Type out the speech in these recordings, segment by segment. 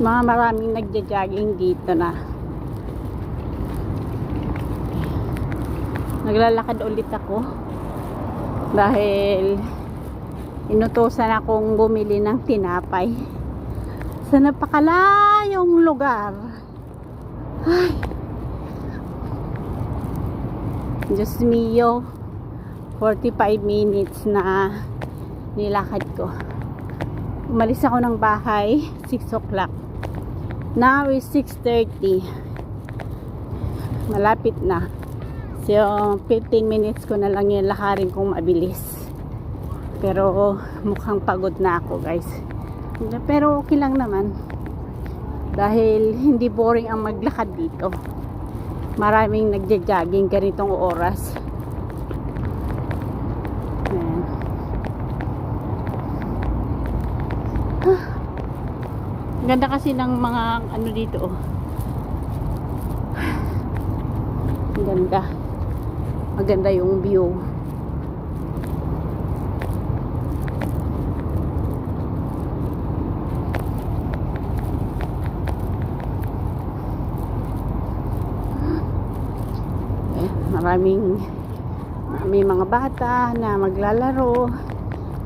Maraming nagja-jogging dito na. Naglalakad ulit ako dahil inutusan akong bumili ng tinapay sa napakalayong lugar. Ay, Diyos mio, 45 minutes na nilakad ko. Umalis ako ng bahay 6 o'clock. Now is 6:30. Malapit na. So 15 minutes ko na lang yung lakarin kung mabilis. Pero mukhang pagod na ako, guys. Pero okay lang naman. Dahil hindi boring ang maglakad dito. Maraming nagja-jogging ganitong oras. Ayan. Ganda kasi ng mga ano dito, oh. Ganda. Maganda yung view. Maraming may mga bata na maglalaro.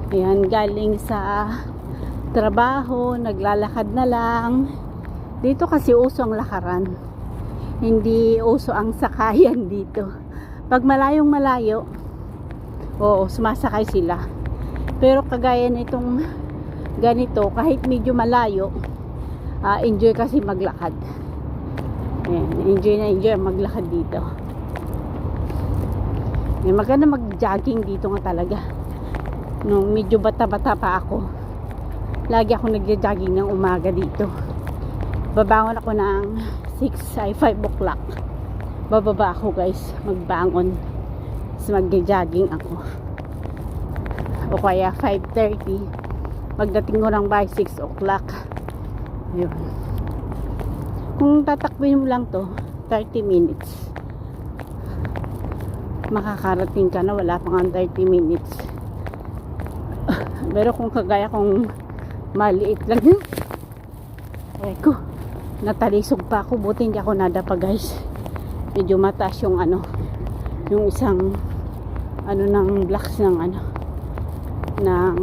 Ayan, galing sa trabaho, naglalakad na lang. Dito kasi uso ang lakaran. Hindi uso ang sakayan dito. Pag malayong malayo, oo, sumasakay sila. Pero kagaya nitong ganito, kahit medyo malayo, enjoy kasi maglakad. Ayan, enjoy maglakad dito. Maganda mag-jogging dito nga talaga. Nung medyo bata-bata pa ako, lagi ako nagja-jogging ng umaga dito. Babangon ako ng 5 o'clock. Bababa ako, guys, magbangon. So magja-jogging ako. O kaya 5:30. Pagdating ko ng bahay 6 o'clock. Yun. Kung tatakbuhin mo lang to 30 minutes, makakarating ka na, wala pang 30 minutes. Pero kung kagaya kong maliit lang yun, ko natalisog pa ako, buti hindi ako nadapa, guys. Medyo mataas yung ano, yung isang ano ng blocks ng ano ng